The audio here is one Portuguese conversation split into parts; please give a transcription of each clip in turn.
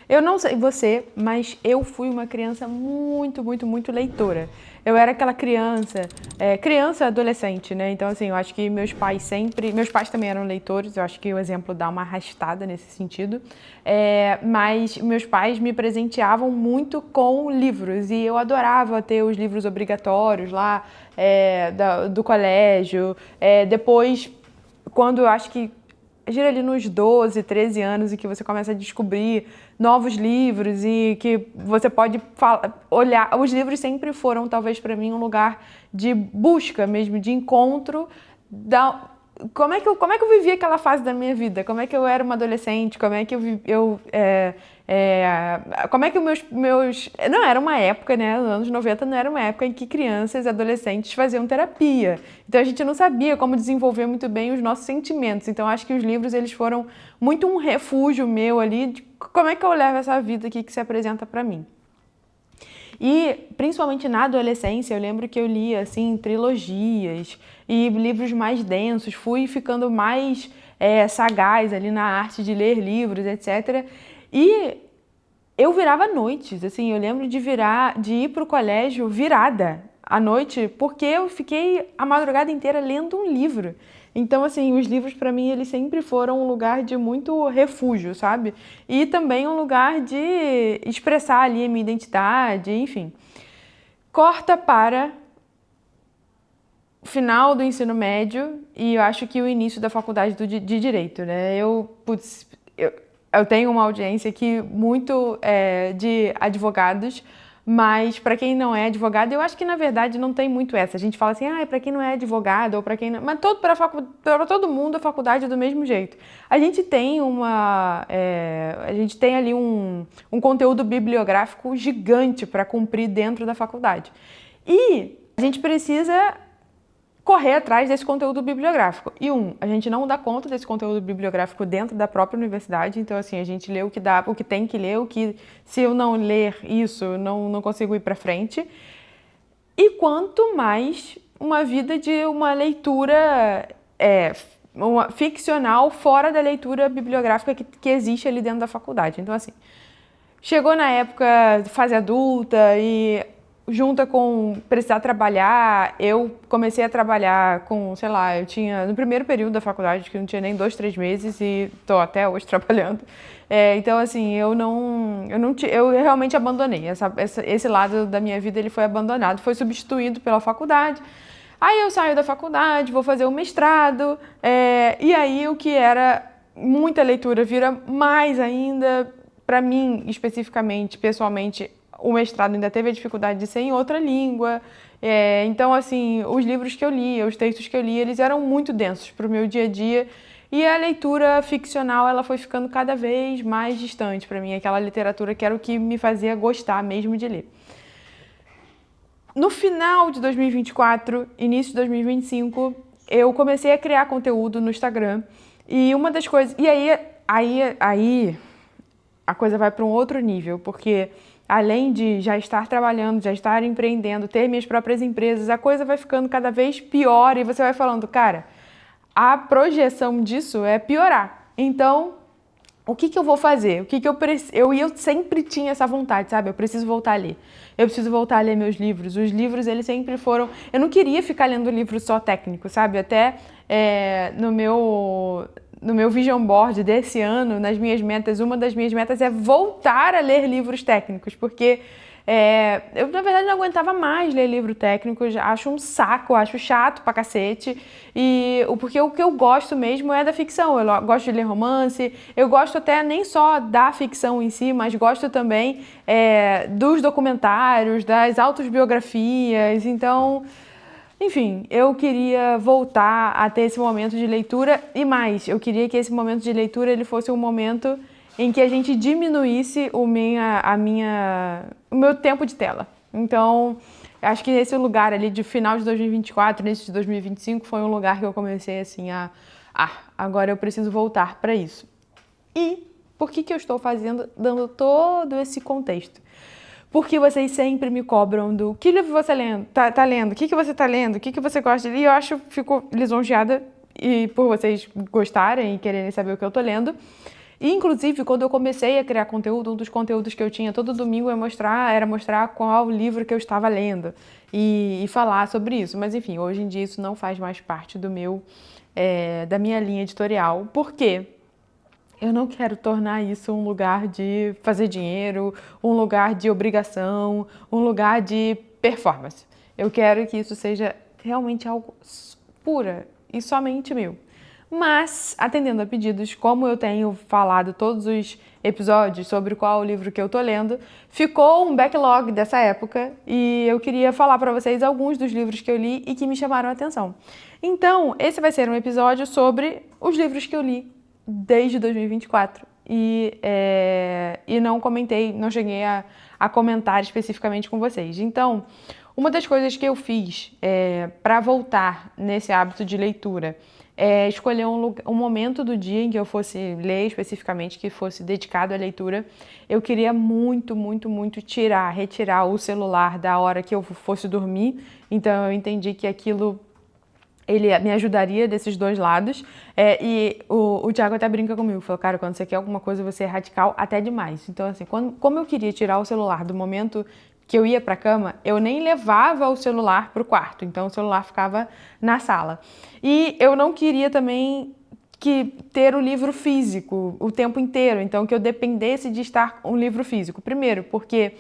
Eu não sei você, mas eu fui uma criança muito leitora. Eu era aquela criança adolescente, né? Então, assim, eu acho que meus pais também eram leitores, eu acho que o exemplo dá uma arrastada nesse sentido. Mas meus pais me presenteavam muito com livros e eu adorava ter os livros obrigatórios lá, do colégio. Depois, quando eu acho que gira ali nos 12, 13 anos e que você começa a descobrir novos livros e que você pode olhar. Os livros sempre foram, talvez, para mim, um lugar de busca mesmo, de encontro da. Como é que eu vivi aquela fase da minha vida? Como é que eu era uma adolescente? Como é que como é que meus... Não, era uma época, né? Nos anos 90 não era uma época em que crianças e adolescentes faziam terapia. Então a gente não sabia como desenvolver muito bem os nossos sentimentos. Então acho que os livros eles foram muito um refúgio meu ali de como é que eu levo essa vida aqui que se apresenta para mim. E, principalmente na adolescência, eu lembro que eu lia, assim, trilogias e livros mais densos, fui ficando mais sagaz ali na arte de ler livros, etc. E eu virava noites, assim, eu lembro de ir pro colégio virada à noite, porque eu fiquei a madrugada inteira lendo um livro. Então, assim, os livros para mim eles sempre foram um lugar de muito refúgio, sabe? E também um lugar de expressar ali a minha identidade, enfim. Corta para final do ensino médio e eu acho que o início da faculdade de Direito, né? Eu tenho uma audiência aqui muito de advogados, mas para quem não é advogado, eu acho que na verdade não tem muito essa. A gente fala assim, para quem não é advogado ou para quem não... Mas para todo mundo a faculdade é do mesmo jeito. A gente tem a gente tem ali um conteúdo bibliográfico gigante para cumprir dentro da faculdade. E a gente precisa correr atrás desse conteúdo bibliográfico. E a gente não dá conta desse conteúdo bibliográfico dentro da própria universidade, então assim, a gente lê o que dá, o que tem que ler, o que se eu não ler isso, não consigo ir para frente. E quanto mais uma vida de uma leitura ficcional fora da leitura bibliográfica que existe ali dentro da faculdade. Então assim, chegou na época de fase adulta e junta com precisar trabalhar, eu comecei a trabalhar com, sei lá, eu tinha no primeiro período da faculdade, que eu não tinha nem 2, 3 meses e tô até hoje trabalhando. Então, assim, eu realmente abandonei. Esse lado da minha vida ele foi abandonado, foi substituído pela faculdade. Aí eu saio da faculdade, vou fazer o mestrado, e aí o que era muita leitura vira mais ainda. Para mim, especificamente, pessoalmente, o mestrado ainda teve a dificuldade de ser em outra língua. Então, assim, os livros que eu lia, os textos que eu lia, eles eram muito densos para o meu dia a dia. E a leitura ficcional, ela foi ficando cada vez mais distante para mim. Aquela literatura que era o que me fazia gostar mesmo de ler. No final de 2024, início de 2025, eu comecei a criar conteúdo no Instagram. E uma das coisas... E aí a coisa vai para um outro nível, porque além de já estar trabalhando, já estar empreendendo, ter minhas próprias empresas, a coisa vai ficando cada vez pior e você vai falando, cara, a projeção disso é piorar. Então, o que eu vou fazer? Eu sempre tinha essa vontade, sabe? Eu preciso voltar a ler. Eu preciso voltar a ler meus livros. Os livros, eles sempre foram... Eu não queria ficar lendo livro só técnico, sabe? Até no meu vision board desse ano, nas minhas metas, uma das minhas metas é voltar a ler livros técnicos, porque eu, na verdade, não aguentava mais ler livro técnico, acho um saco, acho chato pra cacete, porque o que eu gosto mesmo é da ficção, eu gosto de ler romance, eu gosto até nem só da ficção em si, mas gosto também dos documentários, das autobiografias, então... Enfim, eu queria voltar a ter esse momento de leitura e mais, eu queria que esse momento de leitura ele fosse um momento em que a gente diminuísse o meu tempo de tela. Então, acho que esse lugar ali de final de 2024, início de 2025, foi um lugar que eu comecei assim agora eu preciso voltar para isso. E por que eu estou dando todo esse contexto? Porque vocês sempre me cobram do que livro você tá lendo, o que você tá lendo, o que você gosta de ler. E fico lisonjeada por vocês gostarem e quererem saber o que eu tô lendo. E, inclusive, quando eu comecei a criar conteúdo, um dos conteúdos que eu tinha todo domingo era mostrar qual livro que eu estava lendo e falar sobre isso. Mas, enfim, hoje em dia isso não faz mais parte da minha linha editorial. Por quê? Eu não quero tornar isso um lugar de fazer dinheiro, um lugar de obrigação, um lugar de performance. Eu quero que isso seja realmente algo pura e somente meu. Mas, atendendo a pedidos, como eu tenho falado todos os episódios sobre qual o livro que eu tô lendo, ficou um backlog dessa época e eu queria falar para vocês alguns dos livros que eu li e que me chamaram a atenção. Então, esse vai ser um episódio sobre os livros que eu li desde 2024 e não comentei, não cheguei a comentar especificamente com vocês. Então, uma das coisas que eu fiz para voltar nesse hábito de leitura é escolher um momento do dia em que eu fosse ler especificamente, que fosse dedicado à leitura. Eu queria muito, muito, muito retirar o celular da hora que eu fosse dormir, então eu entendi que aquilo ele me ajudaria desses dois lados. E o Thiago até brinca comigo, falou, cara, quando você quer alguma coisa, você é radical até demais. Então, assim, como eu queria tirar o celular do momento que eu ia pra cama, eu nem levava o celular pro quarto, então o celular ficava na sala. E eu não queria também ter o livro físico o tempo inteiro, então que eu dependesse de estar um livro físico. Primeiro, porque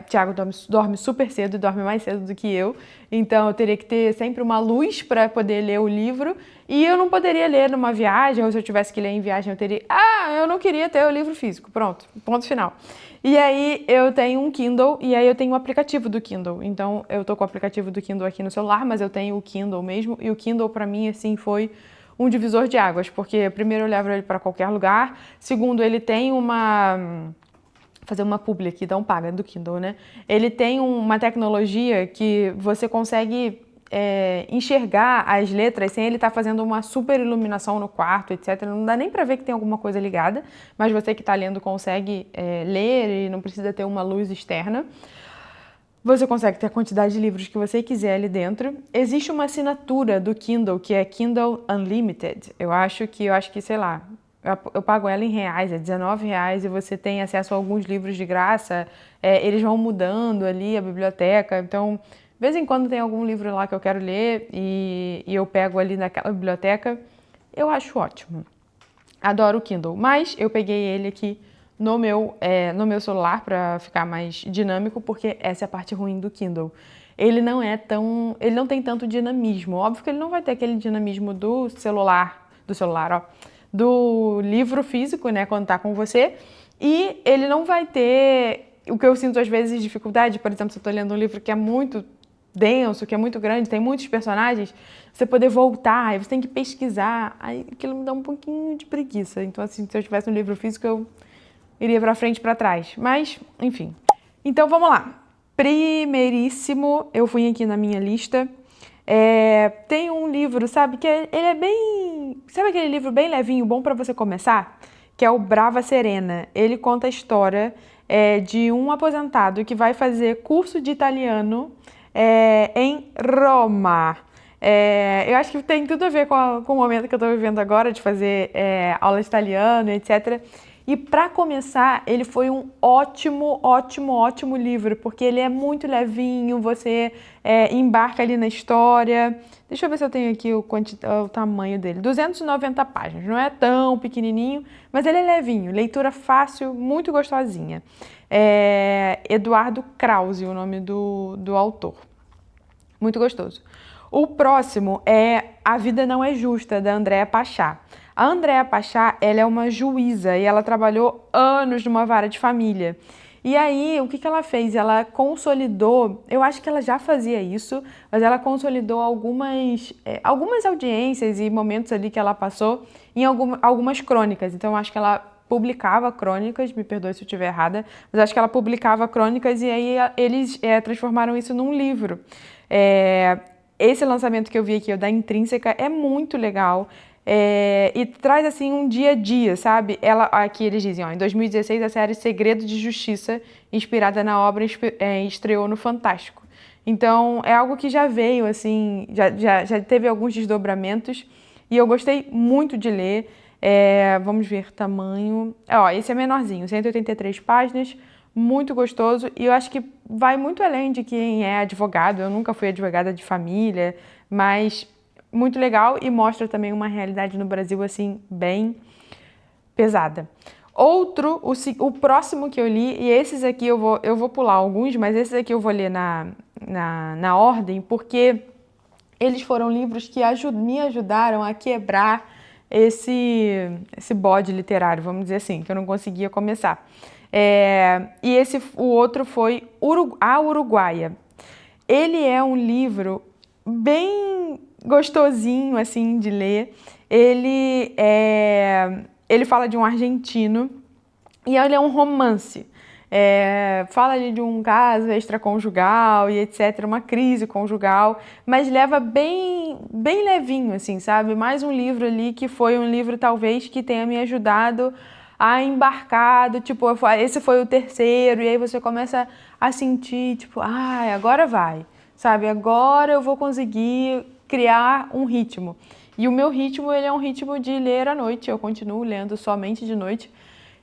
Thiago dorme super cedo e dorme mais cedo do que eu, então eu teria que ter sempre uma luz para poder ler o livro e eu não poderia ler numa viagem, ou se eu tivesse que ler em viagem eu teria... eu não queria ter o livro físico, pronto, ponto final. E aí eu tenho um Kindle e aí eu tenho o aplicativo do Kindle, então eu tô com o aplicativo do Kindle aqui no celular, mas eu tenho o Kindle mesmo e o Kindle para mim assim foi um divisor de águas, porque primeiro eu levo ele para qualquer lugar, segundo ele tem fazer uma publi aqui, dá um paga do Kindle, né? Ele tem uma tecnologia que você consegue enxergar as letras sem ele estar fazendo uma super iluminação no quarto, etc. Não dá nem para ver que tem alguma coisa ligada, mas você que está lendo consegue ler e não precisa ter uma luz externa. Você consegue ter a quantidade de livros que você quiser ali dentro. Existe uma assinatura do Kindle, que é Kindle Unlimited. Eu acho que, sei lá, eu pago ela em reais, é R$19 e você tem acesso a alguns livros de graça. Eles vão mudando ali a biblioteca, então de vez em quando tem algum livro lá que eu quero ler e eu pego ali naquela biblioteca. Eu acho ótimo. Adoro o Kindle, mas eu peguei ele aqui no meu celular para ficar mais dinâmico, porque essa é a parte ruim do Kindle. Ele não tem tanto dinamismo. Óbvio que ele não vai ter aquele dinamismo do celular, ó, do livro físico, né, quando tá com você, e ele não vai ter o que eu sinto às vezes dificuldade, por exemplo, se eu tô lendo um livro que é muito denso, que é muito grande, tem muitos personagens, você poder voltar, aí você tem que pesquisar, aí aquilo me dá um pouquinho de preguiça. Então, assim, se eu tivesse um livro físico, eu iria pra frente e pra trás. Mas, enfim. Então, vamos lá. Primeiríssimo, eu fui aqui na minha lista. Tem um livro, sabe, que ele é bem... Sabe aquele livro bem levinho, bom pra você começar? Que é o Brava Serena. Ele conta a história de um aposentado que vai fazer curso de italiano em Roma. Eu acho que tem tudo a ver com o momento que eu estou vivendo agora, de fazer aula de italiano, etc. E para começar, ele foi um ótimo, ótimo, ótimo livro, porque ele é muito levinho, você embarca ali na história. Deixa eu ver se eu tenho aqui o tamanho dele. 290 páginas, não é tão pequenininho, mas ele é levinho, leitura fácil, muito gostosinha. Eduardo Krause, o nome do autor. Muito gostoso. O próximo é A Vida Não É Justa, da Andréa Pachá. A Andréa Pachá, ela é uma juíza e ela trabalhou anos numa vara de família. E aí, o que ela fez? Ela consolidou, eu acho que ela já fazia isso, mas ela consolidou algumas audiências e momentos ali que ela passou em algumas crônicas. Então, eu acho que ela publicava crônicas, me perdoe se eu estiver errada, mas acho que ela publicava crônicas e aí eles transformaram isso num livro. Esse lançamento que eu vi aqui, o da Intrínseca, é muito legal. E traz assim um dia a dia, sabe? Aqui eles dizem, em 2016 a série Segredo de Justiça, inspirada na obra, estreou no Fantástico. Então é algo que já veio, assim, já teve alguns desdobramentos e eu gostei muito de ler. Vamos ver tamanho. Ó, esse é menorzinho, 183 páginas, muito gostoso. E eu acho que vai muito além de quem é advogado. Eu nunca fui advogada de família, mas muito legal e mostra também uma realidade no Brasil, assim, bem pesada. O próximo que eu li, e esses aqui eu vou pular alguns, mas esses aqui eu vou ler na ordem, porque eles foram livros que me ajudaram a quebrar esse bode literário, vamos dizer assim, que eu não conseguia começar. O outro foi A Uruguaia. Ele é um livro bem gostosinho, assim, de ler. Ele fala de um argentino e ele é um romance. Fala ali de um caso extraconjugal e etc, uma crise conjugal, mas leva bem, bem levinho, assim, sabe? Mais um livro ali que foi um livro talvez que tenha me ajudado a embarcar, tipo, esse foi o terceiro, e aí você começa a sentir, tipo, agora vai, sabe? Agora eu vou conseguir criar um ritmo. E o meu ritmo, ele é um ritmo de ler à noite, eu continuo lendo somente de noite.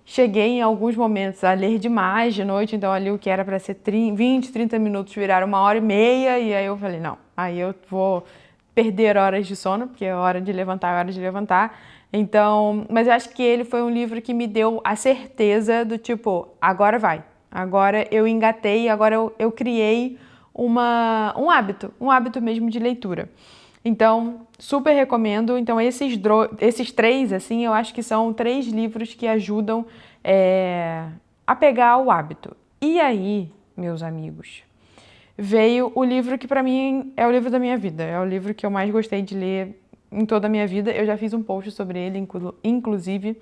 Cheguei em alguns momentos a ler demais de noite, então ali o que era para ser 20, 30 minutos viraram 1h30, e aí eu falei, não, aí eu vou perder horas de sono, porque é hora de levantar, é hora de levantar. Então, mas eu acho que ele foi um livro que me deu a certeza do tipo, agora vai, agora eu engatei, agora eu criei um hábito mesmo de leitura. Então, super recomendo. Então, esses três, assim, eu acho que são 3 livros que ajudam a pegar o hábito. E aí, meus amigos, veio o livro que pra mim é o livro da minha vida. É o livro que eu mais gostei de ler em toda a minha vida. Eu já fiz um post sobre ele, inclusive.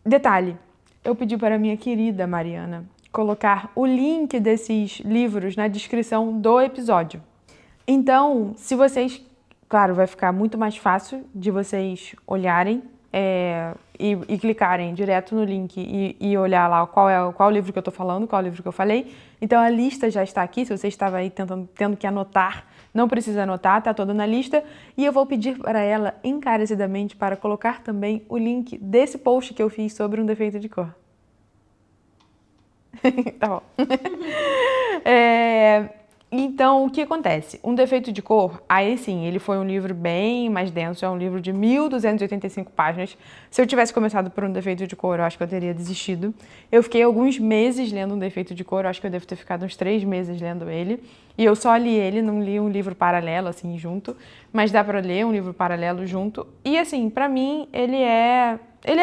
Detalhe, eu pedi para a minha querida Mariana colocar o link desses livros na descrição do episódio. Então, se vocês, claro, vai ficar muito mais fácil de vocês olharem e clicarem direto no link e olhar lá qual livro que eu tô falando, qual livro que eu falei. Então, a lista já está aqui, se você estava aí tendo que anotar, não precisa anotar, tá toda na lista. E eu vou pedir para ela encarecidamente para colocar também o link desse post que eu fiz sobre um defeito de cor. Tá bom. Então, o que acontece? Um defeito de cor, aí sim, ele foi um livro bem mais denso, é um livro de 1.285 páginas. Se eu tivesse começado por um defeito de cor, eu acho que eu teria desistido. Eu fiquei alguns meses lendo um defeito de cor, eu acho que eu devo ter ficado uns 3 meses lendo ele. E eu só li ele, não li um livro paralelo, assim, junto. Mas dá pra ler um livro paralelo junto. E, assim, pra mim, ele é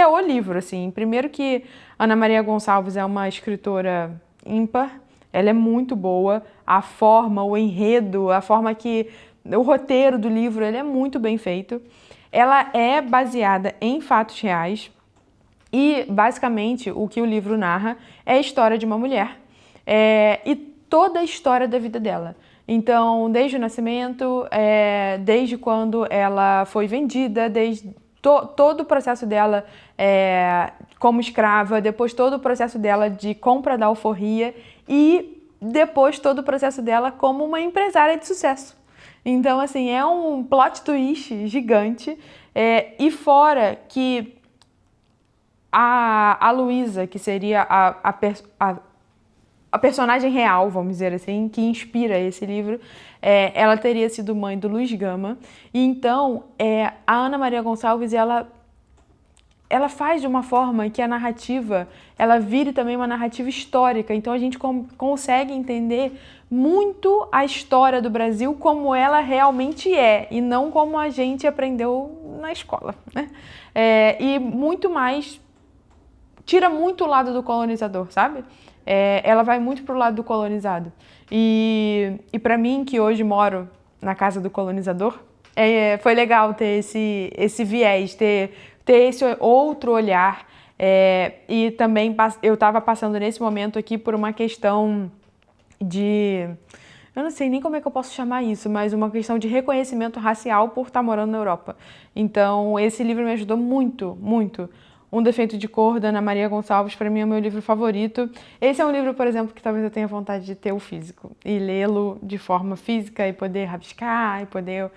o livro, assim. Primeiro que Ana Maria Gonçalves é uma escritora ímpar. Ela é muito boa, a forma, o enredo, a forma que... O roteiro do livro, ele é muito bem feito. Ela é baseada em fatos reais e, basicamente, o que o livro narra é a história de uma mulher e toda a história da vida dela. Então, desde o nascimento, desde quando ela foi vendida, desde todo o processo dela como escrava, depois todo o processo dela de compra da alforria e depois todo o processo dela como uma empresária de sucesso. Então, assim, é um plot twist gigante. E fora que a Luísa, que seria a personagem real, vamos dizer assim, que inspira esse livro, ela teria sido mãe do Luiz Gama. E então, a Ana Maria Gonçalves, ela faz de uma forma que a narrativa, ela vire também uma narrativa histórica. Então, a gente consegue entender muito a história do Brasil como ela realmente é, e não como a gente aprendeu na escola, né? E muito mais... Tira muito o lado do colonizador, sabe? Ela vai muito pro lado do colonizado. E para mim, que hoje moro na casa do colonizador, foi legal ter esse viés, ter esse outro olhar. E também eu estava passando nesse momento aqui por uma questão de... Eu não sei nem como é que eu posso chamar isso, mas uma questão de reconhecimento racial por estar morando na Europa. Então, esse livro me ajudou muito, muito. Um Defeito de Cor, da Ana Maria Gonçalves, para mim é o meu livro favorito. Esse é um livro, por exemplo, que talvez eu tenha vontade de ter o físico e lê-lo de forma física e poder rabiscar e poder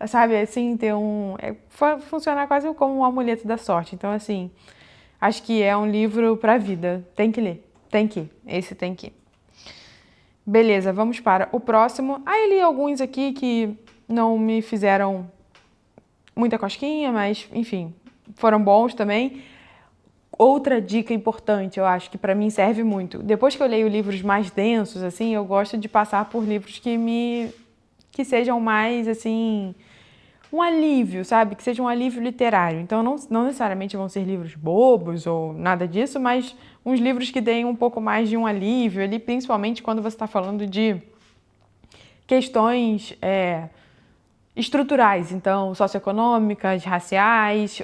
sabe, assim, ter funcionar quase como um amuleto da sorte. Então, assim, acho que é um livro pra vida. Tem que ler. Esse tem que ir. Beleza, vamos para o próximo. Eu li alguns aqui que não me fizeram muita cosquinha, mas, enfim, foram bons também. Outra dica importante, eu acho que pra mim serve muito. Depois que eu leio livros mais densos, assim, eu gosto de passar por livros que sejam mais, assim, um alívio, sabe? Que seja um alívio literário. Então, não necessariamente vão ser livros bobos ou nada disso, mas uns livros que deem um pouco mais de um alívio ali, principalmente quando você está falando de questões estruturais, então, socioeconômicas, raciais,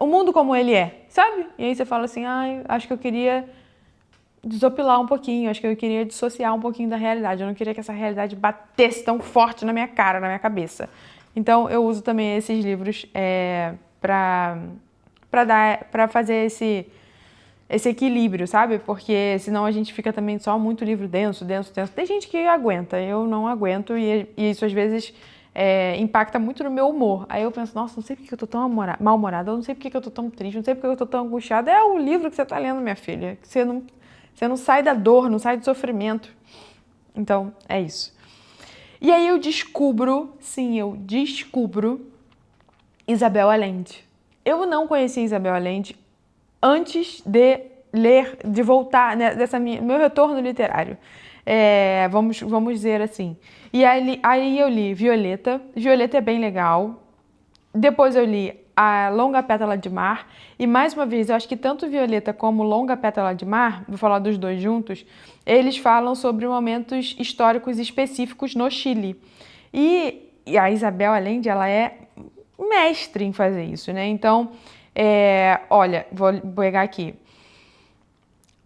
o mundo como ele é, sabe? E aí você fala assim, acho que eu queria desopilar um pouquinho, acho que eu queria dissociar um pouquinho da realidade, eu não queria que essa realidade batesse tão forte na minha cara, na minha cabeça. Então, eu uso também esses livros para fazer esse equilíbrio, sabe? Porque senão a gente fica também só muito livro denso. Tem gente que aguenta, eu não aguento e isso às vezes impacta muito no meu humor. Aí eu penso, nossa, não sei porque eu tô tão mal-humorada, eu não sei porque eu tô tão triste, não sei porque eu tô tão angustiada. É o livro que você tá lendo, minha filha, que você não sai da dor, não sai do sofrimento. Então, é isso. E aí eu descubro Isabel Allende. Eu não conhecia Isabel Allende antes de ler, de voltar, né, meu retorno literário. Vamos dizer assim. E aí eu li Violeta. Violeta é bem legal. Depois eu li A Longa Pétala de Mar. E mais uma vez, eu acho que tanto Violeta como Longa Pétala de Mar, vou falar dos dois juntos, eles falam sobre momentos históricos específicos no Chile. E a Isabel Allende, ela é mestre em fazer isso, né? Então, olha, vou pegar aqui.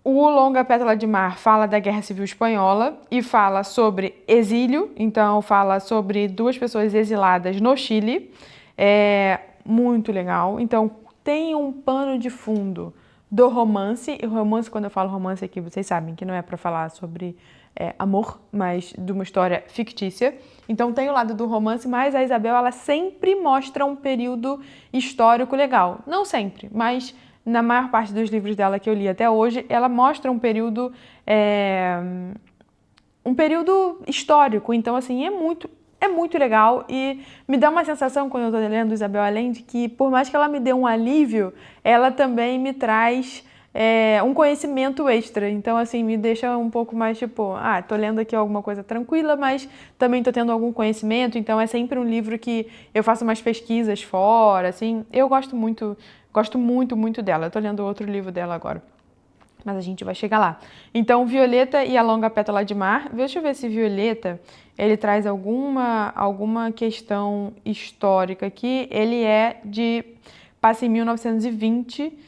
O Longa Pétala de Mar fala da Guerra Civil Espanhola e fala sobre exílio, então fala sobre duas pessoas exiladas no Chile. É muito legal. Então, tem um pano de fundo do romance. E romance, quando eu falo romance aqui, vocês sabem que não é para falar sobre amor, mas de uma história fictícia. Então tem o lado do romance, mas a Isabel, ela sempre mostra um período histórico legal. Não sempre, mas na maior parte dos livros dela que eu li até hoje, ela mostra um período histórico. Então, assim, é muito legal e me dá uma sensação, quando eu tô lendo Isabel Allende, que por mais que ela me dê um alívio, ela também me traz um conhecimento extra. Então, assim, me deixa um pouco mais tipo, tô lendo aqui alguma coisa tranquila, mas também tô tendo algum conhecimento. Então, é sempre um livro que eu faço umas pesquisas fora, assim. Eu gosto muito, muito dela. Eu tô lendo outro livro dela agora. Mas a gente vai chegar lá. Então, Violeta e A Longa Pétala de Mar. Deixa eu ver se Violeta, ele traz alguma questão histórica aqui. Ele passa em 1920.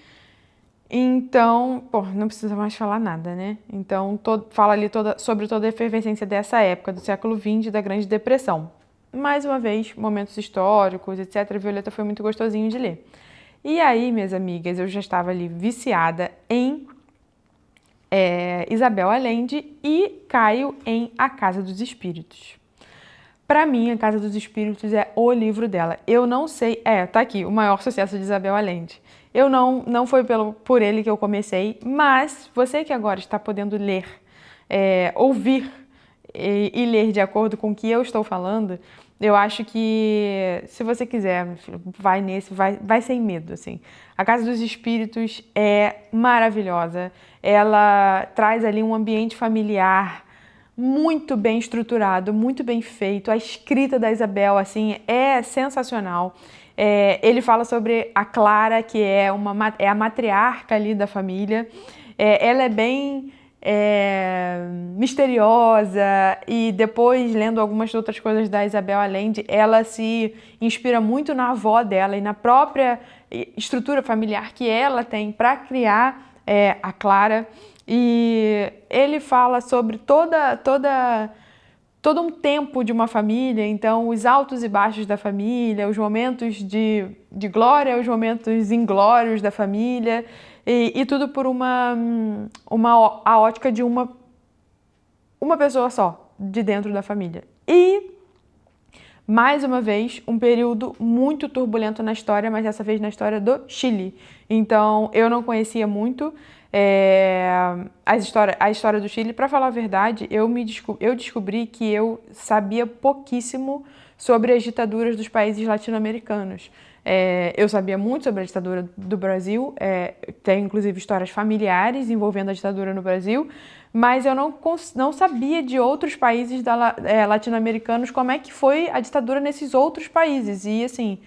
Então, não precisa mais falar nada, né? Então, fala ali sobre toda a efervescência dessa época, do século XX, da Grande Depressão. Mais uma vez, momentos históricos, etc. Violeta foi muito gostosinho de ler. E aí, minhas amigas, eu já estava ali viciada em Isabel Allende e caio em A Casa dos Espíritos. Para mim, A Casa dos Espíritos é o livro dela. Eu não sei... tá aqui, o maior sucesso de Isabel Allende. Eu não foi por ele que eu comecei, mas você que agora está podendo ler, ouvir e ler de acordo com o que eu estou falando, eu acho que, se você quiser, vai nesse, vai sem medo, assim. A Casa dos Espíritos é maravilhosa. Ela traz ali um ambiente familiar muito bem estruturado, muito bem feito. A escrita da Isabel, assim, é sensacional. Ele fala sobre a Clara, que é a matriarca ali da família. Ela é bem misteriosa, e depois, lendo algumas outras coisas da Isabel Allende, ela se inspira muito na avó dela e na própria estrutura familiar que ela tem para criar a Clara. E ele fala sobre todo um tempo de uma família, então os altos e baixos da família, os momentos de glória, os momentos inglórios da família, e tudo por a ótica de uma pessoa só, de dentro da família. E Mais uma vez, um período muito turbulento na história, mas dessa vez na história do Chile. Então, eu não conhecia muito a história do Chile. Para falar a verdade, eu descobri que eu sabia pouquíssimo sobre as ditaduras dos países latino-americanos. Eu sabia muito sobre a ditadura do Brasil, tem inclusive histórias familiares envolvendo a ditadura no Brasil, mas eu não sabia de outros países latino-americanos como é que foi a ditadura nesses outros países. E assim,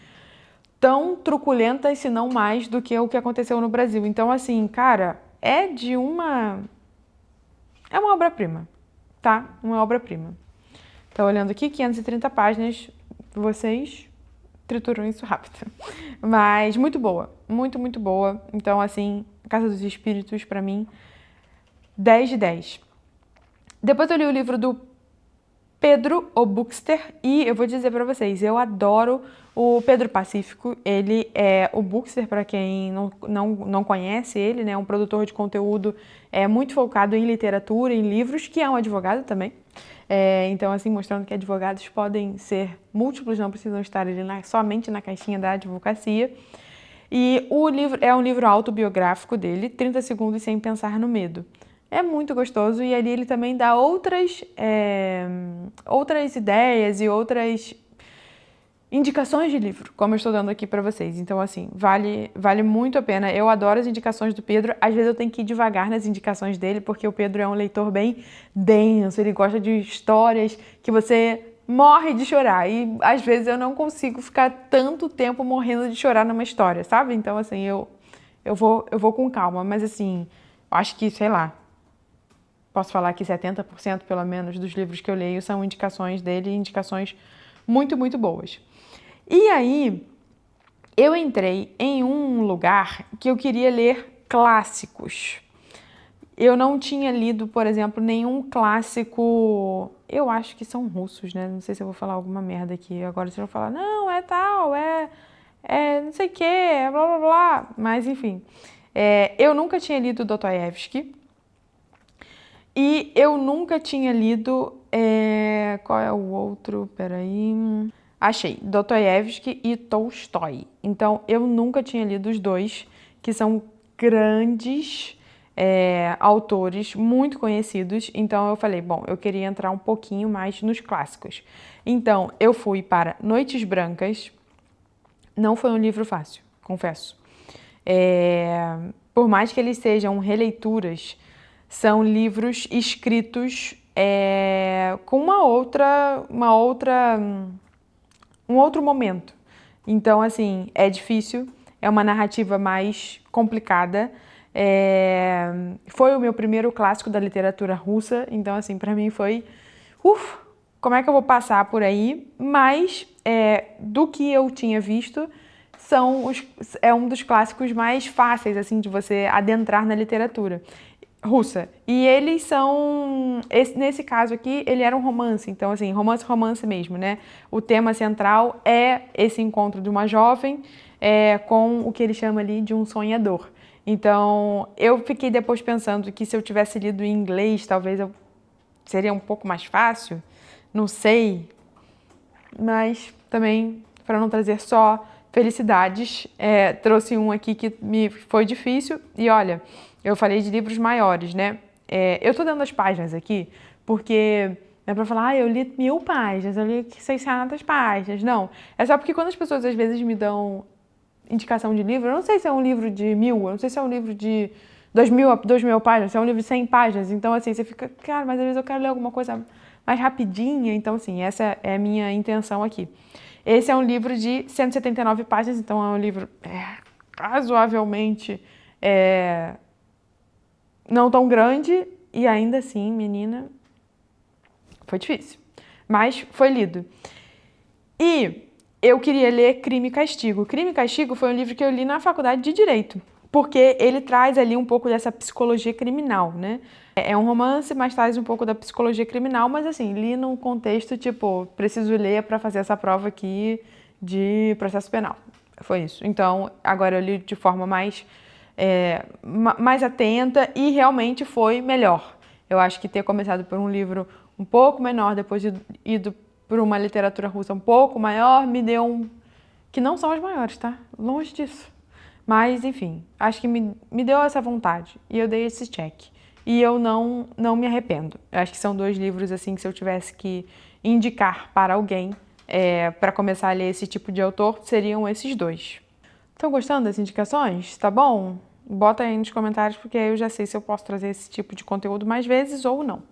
tão truculentas, se não mais, do que o que aconteceu no Brasil. Então, assim, cara, é uma obra-prima, tá? Uma obra-prima. Tá olhando aqui, 530 páginas, vocês trituram isso rápido. Mas muito boa, muito, muito boa. Então, assim, Casa dos Espíritos, pra mim, 10 de 10. Depois eu li o livro do Pedro, o Buxter, e eu vou dizer pra vocês, eu adoro o Pedro Pacífico. Ele é o Buxter, para quem não conhece ele, né? Um produtor de conteúdo muito focado em literatura, em livros, que é um advogado também. Então, assim, mostrando que advogados podem ser múltiplos, não precisam estar ali somente na caixinha da advocacia. E o livro é um livro autobiográfico dele, 30 segundos sem pensar no medo. É muito gostoso e ali ele também dá outras ideias e outras indicações de livro, como eu estou dando aqui para vocês. Então, assim, vale muito a pena. Eu adoro as indicações do Pedro. Às vezes eu tenho que ir devagar nas indicações dele, porque o Pedro é um leitor bem denso. Ele gosta de histórias que você morre de chorar. E, às vezes, eu não consigo ficar tanto tempo morrendo de chorar numa história, sabe? Então, assim, eu vou com calma. Mas, assim, acho que, sei lá, posso falar que 70% pelo menos dos livros que eu leio são indicações dele, indicações muito, muito boas. E aí, eu entrei em um lugar que eu queria ler clássicos. Eu não tinha lido, por exemplo, nenhum clássico. Eu acho que são russos, né? Não sei se eu vou falar alguma merda aqui. Agora vocês vão falar, não, é tal, é não sei o quê, é blá blá blá. Mas, enfim. Eu nunca tinha lido Dostoiévski. E eu nunca tinha lido. Qual é o outro? Peraí. Achei, Dostoiévski e Tolstói. Então, eu nunca tinha lido os dois, que são grandes autores, muito conhecidos. Então, eu falei, bom, eu queria entrar um pouquinho mais nos clássicos. Então, eu fui para Noites Brancas. Não foi um livro fácil, confesso. Por mais que eles sejam releituras, são livros escritos com um outro momento. Então, assim, é difícil, é uma narrativa mais complicada. Foi o meu primeiro clássico da literatura russa, então, assim, para mim foi, como é que eu vou passar por aí? Mas, do que eu tinha visto, é um dos clássicos mais fáceis, assim, de você adentrar na literatura russa. E eles são... nesse caso aqui, ele era um romance. Então, assim, romance mesmo, né? O tema central é esse encontro de uma jovem com o que ele chama ali de um sonhador. Então, eu fiquei depois pensando que se eu tivesse lido em inglês, talvez seria um pouco mais fácil. Não sei. Mas, também, para não trazer só felicidades, trouxe um aqui que me foi difícil. E, olha... Eu falei de livros maiores, né? Eu tô dando as páginas aqui porque não é pra falar, eu li 1000 páginas, eu li 600 páginas. Não, é só porque quando as pessoas às vezes me dão indicação de livro, eu não sei se é um livro de 1000, eu não sei se é um livro de 2000 páginas, se é um livro de 100 páginas. Então, assim, você fica, cara, mas às vezes eu quero ler alguma coisa mais rapidinha. Então, assim, essa é a minha intenção aqui. Esse é um livro de 179 páginas, então é um livro razoavelmente... não tão grande, e ainda assim, menina, foi difícil. Mas foi lido. E eu queria ler Crime e Castigo. Crime e Castigo foi um livro que eu li na faculdade de Direito, porque ele traz ali um pouco dessa psicologia criminal, né? É um romance, mas traz um pouco da psicologia criminal, mas assim, li num contexto tipo, preciso ler para fazer essa prova aqui de processo penal. Foi isso. Então, agora eu li de forma mais atenta e realmente foi melhor. Eu acho que ter começado por um livro um pouco menor, depois ido por uma literatura russa um pouco maior, me deu um... Que não são as maiores, tá? Longe disso. Mas, enfim, acho que me deu essa vontade. E eu dei esse check. E eu não me arrependo. Eu acho que são 2 livros, assim, que se eu tivesse que indicar para alguém para começar a ler esse tipo de autor, seriam esses 2. Estão gostando das indicações? Tá bom? Bota aí nos comentários, porque aí eu já sei se eu posso trazer esse tipo de conteúdo mais vezes ou não.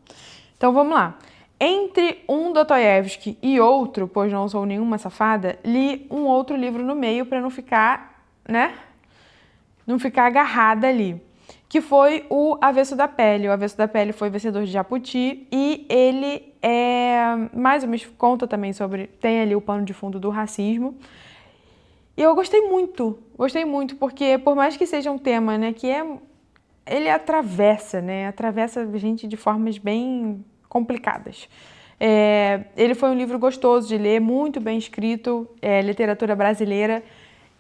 Então, vamos lá. Entre um Dostoiévski e outro, pois não sou nenhuma safada, li um outro livro no meio para não ficar, né? Não ficar agarrada ali. Que foi o Avesso da Pele. O Avesso da Pele foi vencedor de Jabuti e ele mais ou menos conta também sobre, tem ali o pano de fundo do racismo. E eu gostei muito, porque por mais que seja um tema, né, ele atravessa a gente de formas bem complicadas. Ele foi um livro gostoso de ler, muito bem escrito, literatura brasileira.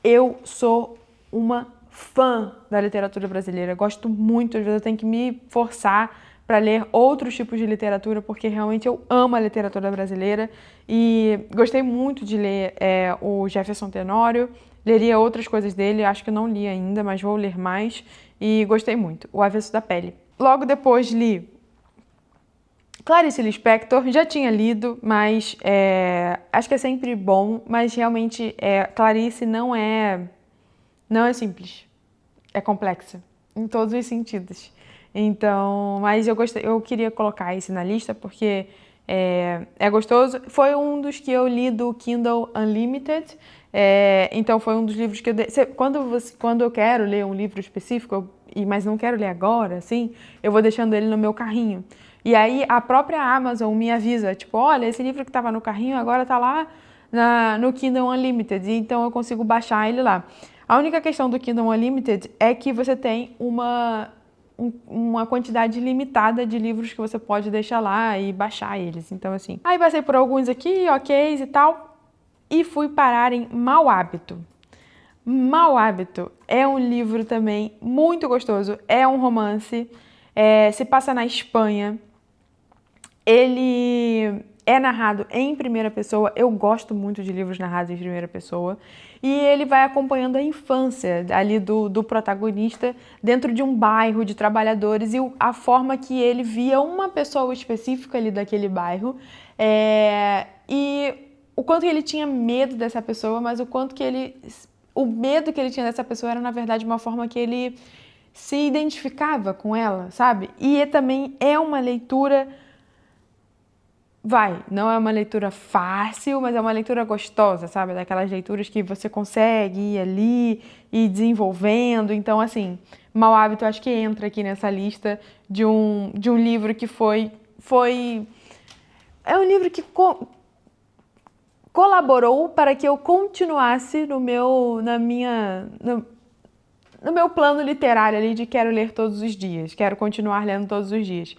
Eu sou uma fã da literatura brasileira, gosto muito, às vezes eu tenho que me forçar para ler outros tipos de literatura, porque realmente eu amo a literatura brasileira e gostei muito de ler o Jefferson Tenório, leria outras coisas dele, acho que eu não li ainda, mas vou ler mais e gostei muito, O Avesso da Pele. Logo depois li Clarice Lispector, já tinha lido, mas acho que é sempre bom, mas realmente Clarice não é simples, é complexa, em todos os sentidos. Então, mas eu queria colocar esse na lista porque é gostoso. Foi um dos que eu li do Kindle Unlimited, então foi um dos livros que quando eu quero ler um livro específico, mas não quero ler agora, assim, eu vou deixando ele no meu carrinho. E aí a própria Amazon me avisa, tipo, olha, esse livro que estava no carrinho agora está lá no Kindle Unlimited, então eu consigo baixar ele lá. A única questão do Kindle Unlimited é que você tem uma quantidade limitada de livros que você pode deixar lá e baixar eles. Então, assim, aí passei por alguns aqui, ok e tal, e fui parar em Mau Hábito. Mau Hábito é um livro também muito gostoso, é um romance, se passa na Espanha. Ele é narrado em primeira pessoa, eu gosto muito de livros narrados em primeira pessoa, e ele vai acompanhando a infância ali do protagonista dentro de um bairro de trabalhadores e a forma que ele via uma pessoa específica ali daquele bairro, e o quanto ele tinha medo dessa pessoa, mas o medo que ele tinha dessa pessoa era, na verdade, uma forma que ele se identificava com ela, sabe? E também é uma leitura... não é uma leitura fácil, mas é uma leitura gostosa, sabe? Daquelas leituras que você consegue ir ali e desenvolvendo. Então, assim, Mau Hábito acho que entra aqui nessa lista de um livro que é um livro que colaborou para que eu continuasse no meu plano literário ali de quero ler todos os dias, quero continuar lendo todos os dias.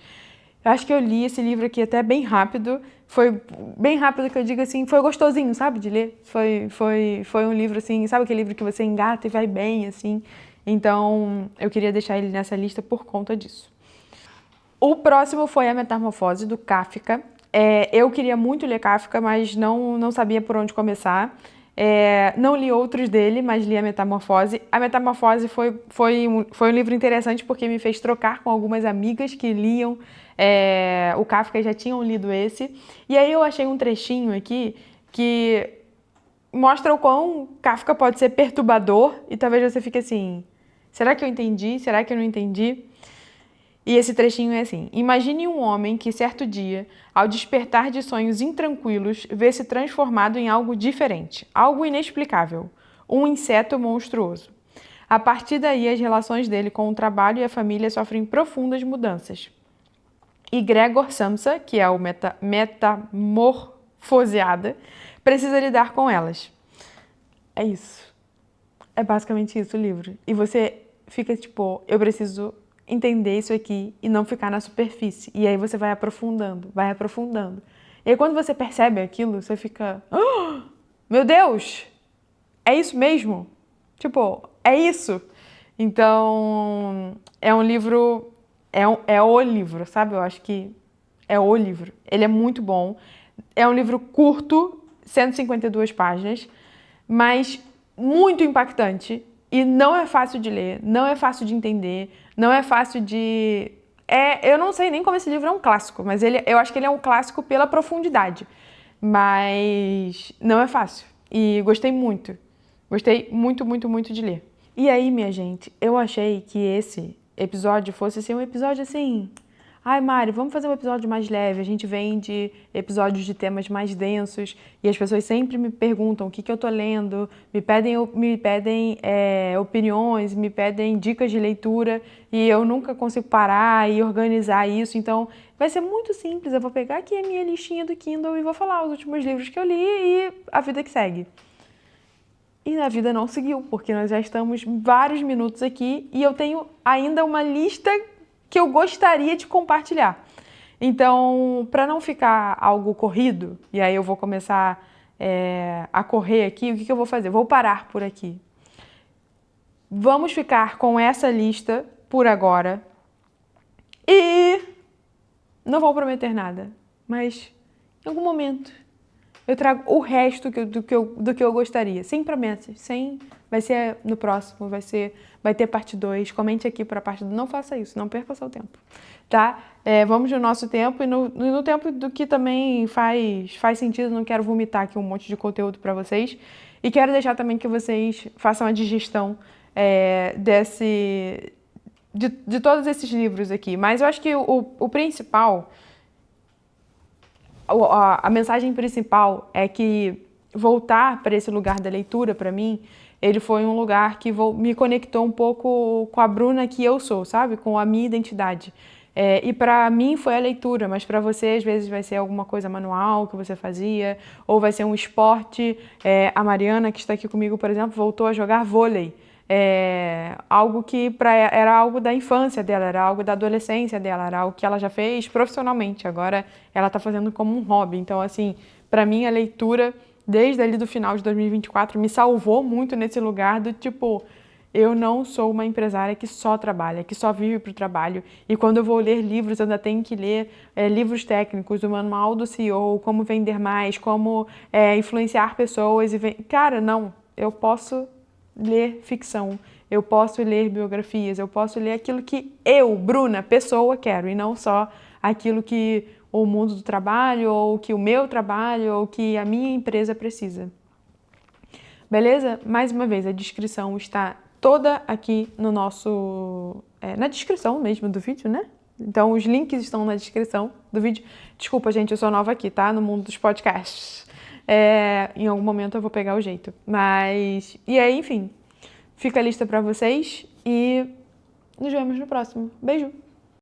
Eu acho que eu li esse livro aqui até bem rápido. Foi bem rápido que eu digo assim, foi gostosinho, sabe, de ler. Foi um livro assim, sabe aquele livro que você engata e vai bem, assim. Então, eu queria deixar ele nessa lista por conta disso. O próximo foi A Metamorfose, do Kafka. Eu queria muito ler Kafka, mas não sabia por onde começar. Não li outros dele, mas li A Metamorfose. A Metamorfose foi um livro interessante porque me fez trocar com algumas amigas que liam o Kafka e já tinham lido esse. E aí eu achei um trechinho aqui que mostra o quão Kafka pode ser perturbador e talvez você fique assim, será que eu entendi? Será que eu não entendi? E esse trechinho é assim: imagine um homem que certo dia, ao despertar de sonhos intranquilos, vê se transformado em algo diferente, algo inexplicável, um inseto monstruoso. A partir daí, as relações dele com o trabalho e a família sofrem profundas mudanças. E Gregor Samsa, que é o metamorfoseada, precisa lidar com elas. É isso. É basicamente isso o livro. E você fica tipo, eu preciso entender isso aqui e não ficar na superfície. E aí você vai aprofundando, vai aprofundando. E aí quando você percebe aquilo, você fica, oh, meu Deus, é isso mesmo? Tipo, é isso? Então, é um livro, é o livro, sabe? Eu acho que é o livro. Ele é muito bom. É um livro curto, 152 páginas, mas muito impactante. E não é fácil de ler, não é fácil de entender, não é fácil de... eu não sei nem como esse livro é um clássico, mas eu acho que ele é um clássico pela profundidade. Mas não é fácil. E gostei muito. Gostei muito, muito, muito de ler. E aí, minha gente, eu achei que esse episódio fosse ser um episódio assim... Ai, Mari, vamos fazer um episódio mais leve. A gente vem de episódios de temas mais densos e as pessoas sempre me perguntam o que eu tô lendo, me pedem opiniões, me pedem dicas de leitura e eu nunca consigo parar e organizar isso. Então, vai ser muito simples. Eu vou pegar aqui a minha listinha do Kindle e vou falar os últimos livros que eu li e a vida que segue. E a vida não seguiu, porque nós já estamos vários minutos aqui e eu tenho ainda uma lista que eu gostaria de compartilhar. Então, para não ficar algo corrido, e aí eu vou começar a correr aqui, o que eu vou fazer? Vou parar por aqui. Vamos ficar com essa lista por agora e não vou prometer nada, mas em algum momento eu trago o resto do que eu gostaria. Sem promessas, vai ser no próximo, vai ter parte 2. Comente aqui para a parte 2. Não faça isso, não perca o seu tempo, tá? Vamos no nosso tempo e no tempo do que também faz sentido. Não quero vomitar aqui um monte de conteúdo para vocês. E quero deixar também que vocês façam a digestão de todos esses livros aqui. Mas eu acho que o principal... A mensagem principal é que voltar para esse lugar da leitura, para mim, ele foi um lugar que me conectou um pouco com a Bruna que eu sou, sabe? Com a minha identidade. E para mim foi a leitura, mas para você às vezes vai ser alguma coisa manual que você fazia, ou vai ser um esporte. A Mariana, que está aqui comigo, por exemplo, voltou a jogar vôlei. Algo que era algo da infância dela, era algo da adolescência dela, era algo que ela já fez profissionalmente, agora ela está fazendo como um hobby. Então, assim, para mim a leitura, desde ali do final de 2024, me salvou muito nesse lugar do tipo, eu não sou uma empresária que só trabalha, que só vive para o trabalho, e quando eu vou ler livros, eu ainda tenho que ler livros técnicos, o manual do CEO, como vender mais, como influenciar pessoas, cara, não, eu posso ler ficção, eu posso ler biografias, eu posso ler aquilo que eu, Bruna, pessoa, quero, e não só aquilo que o mundo do trabalho, ou que o meu trabalho, ou que a minha empresa precisa. Beleza? Mais uma vez, a descrição está toda aqui no nosso... na descrição mesmo do vídeo, né? Então, os links estão na descrição do vídeo. Desculpa, gente, eu sou nova aqui, tá? No mundo dos podcasts. Em algum momento eu vou pegar o jeito. Mas... E aí, enfim, fica a lista pra vocês e nos vemos no próximo. Beijo!